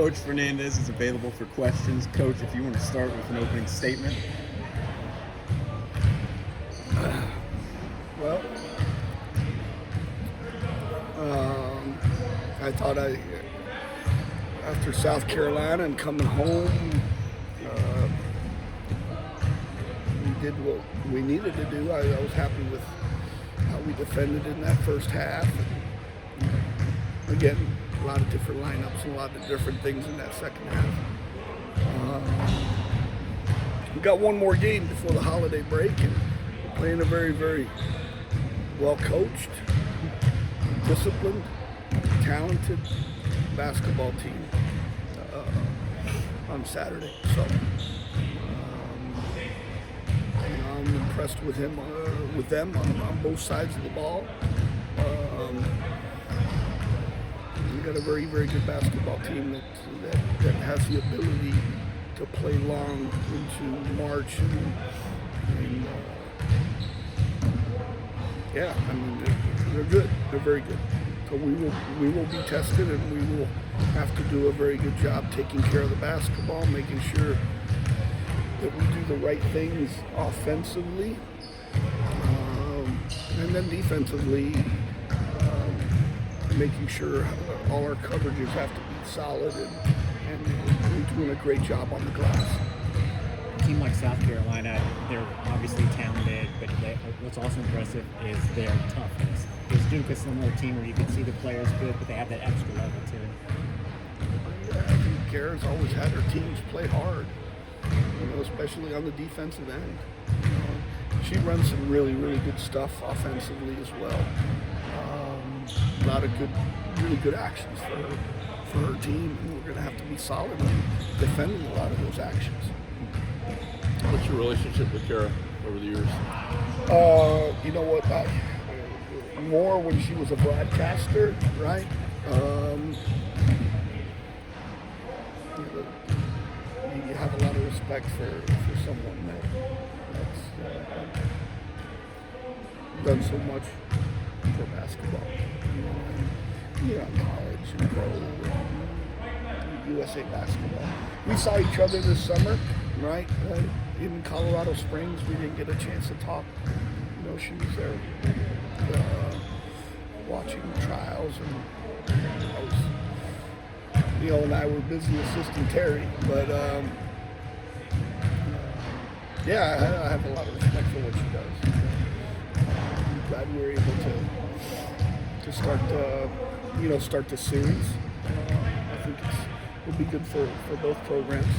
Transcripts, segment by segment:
Coach Fernandez is available for questions. Coach, if you want to start with an opening statement. Well, I thought after South Carolina and coming home, we did what we needed to do. I was happy with how we defended in that first half. And again, a lot of different lineups and a lot of different things in that second half. We got one more game before the holiday break, and we're playing a very, very well-coached, disciplined, talented basketball team on Saturday. So I'm impressed with them on both sides of the ball. We got a very, very good basketball team that has the ability to play long into March and yeah, I mean they're good. They're very good. So we will be tested, and we will have to do a very good job taking care of the basketball, making sure that we do the right things offensively, and then defensively, making sure all our coverages have to be solid, and we're doing a great job on the glass. A team like South Carolina, they're obviously talented, but what's also impressive is their toughness. Is Duke a similar team where you can see the players good, but they have that extra level too? I think Gara's always had her teams play hard, especially on the defensive end. She runs some really, really good stuff offensively as well. A lot of really good actions for her team, and we're going to have to be solid in defending a lot of those actions. What's your relationship with Kara over the years? You know what? More when she was a broadcaster, right? You have a lot of respect for someone that's done so much for basketball. College and pro, and USA basketball. We saw each other this summer, right? In Colorado Springs, we didn't get a chance to talk. She was there watching the trials, and I was, and I were busy assisting Terry. But yeah, I have a lot of respect for what she does. I'm glad we were able to start the series. I think it'll be good for both programs.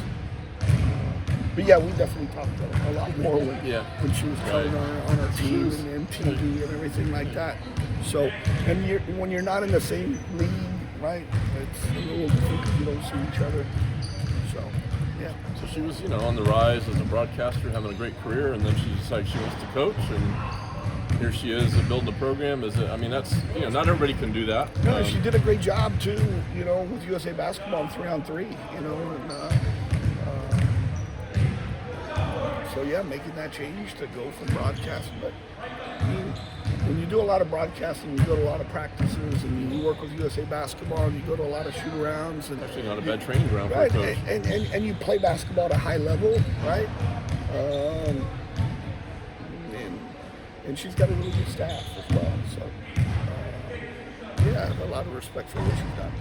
But yeah, we definitely talked a lot more when she was coming on our team and MTV and everything like that. So, and when you're not in the same league, right? It's a little different because you don't see each other. So, yeah. So she was, on the rise as a broadcaster, having a great career, and then she decided she wants to coach, and here she is building a program. That's not everybody can do that. No, she did a great job too. With USA basketball 3-on-3. So yeah, making that change to go from broadcasting. But when you do a lot of broadcasting, you go to a lot of practices, and you work with USA basketball, and you go to a lot of shoot-arounds. And actually not a bad training ground right, for a coach. And you play basketball at a high level, right? And she's got a really good staff as well. So yeah, I have a lot of respect for what she's done.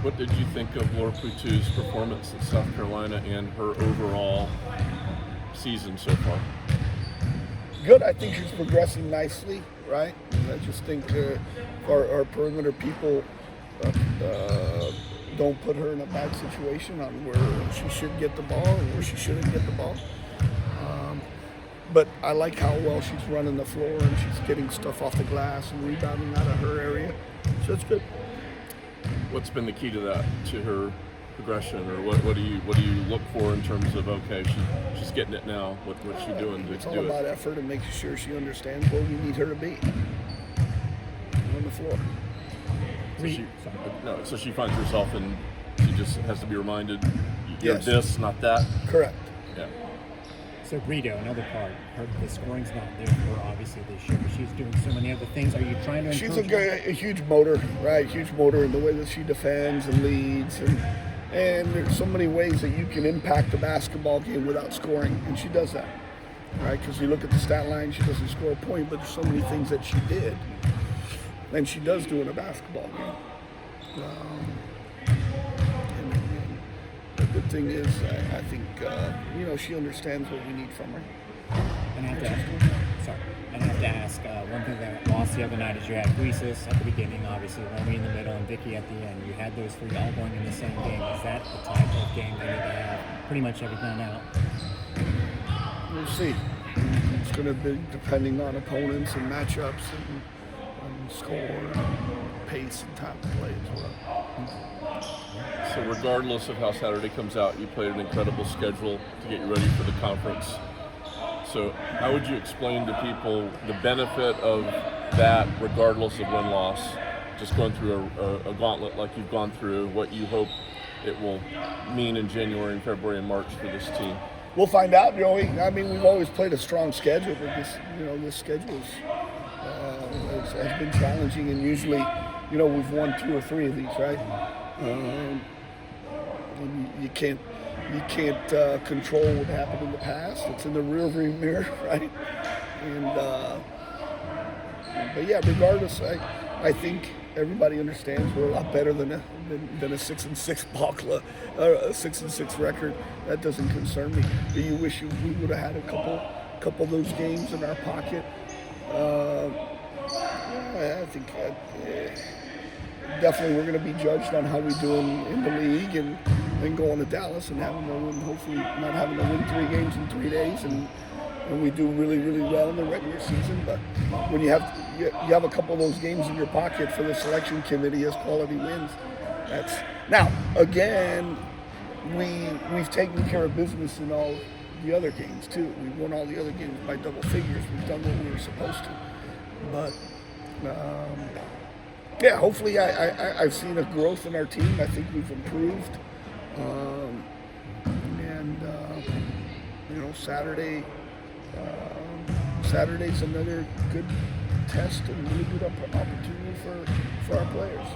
What did you think of Laura Putu's performance at South Carolina and her overall season so far? Good. I think she's progressing nicely, right? I just think our perimeter people don't put her in a bad situation on where she should get the ball and where she shouldn't get the ball. But I like how well she's running the floor, and she's getting stuff off the glass and rebounding out of her area. So it's good. What's been the key to that, to her progression, or what do you look for in terms of she's getting it now? What's she doing to do it? It's all about effort and making sure she understands where we need her to be on the floor. So she finds herself, and she just has to be reminded, you're Yes. this, not that. Correct. Yeah. So Rito, another part, the scoring's not there for her obviously this year, but she's doing so many other things. Are you trying to encourage She's a huge motor, right? Huge motor in the way that she defends and leads, And there's so many ways that you can impact a basketball game without scoring, and she does that, right? Because you look at the stat line, she doesn't score a point, but there's so many things that she did, and she does do in a basketball game. And the good thing is, I think, she understands what we need from her. And I have to ask, one thing that lost the other night is you had Reese's at the beginning, obviously, Romy in the middle, and Vicky at the end. You had those three all going in the same game. Is that the type of game they need to have pretty much every time out? We'll see. It's going to be depending on opponents and matchups and score and pace and time to play as well. So regardless of how Saturday comes out, you played an incredible schedule to get you ready for the conference. So how would you explain to people the benefit of that, regardless of win-loss, just going through a gauntlet like you've gone through, what you hope it will mean in January and February and March for this team? We'll find out, Joey. I mean, we've always played a strong schedule, but this schedule has been challenging, and usually, we've won 2 or 3 of these, right? And you can't control what happened in the past. It's in the rearview mirror, right? And but yeah, regardless, I think everybody understands we're a lot better than a 6-6 ball club, or a 6-6 record. That doesn't concern me. Do you wish we would have had a couple of those games in our pocket? I think definitely we're going to be judged on how we do in the league, and then going to Dallas and having to win, hopefully not having to win 3 games in 3 days, and we do really, really well in the regular season. But when you have a couple of those games in your pocket for the selection committee as quality wins, that's now again we've taken care of business in all the other games too. We've won all the other games by double figures. We've done what we were supposed to. But yeah, hopefully I've seen a growth in our team. I think we've improved. Saturday's another good test and really good opportunity for our players.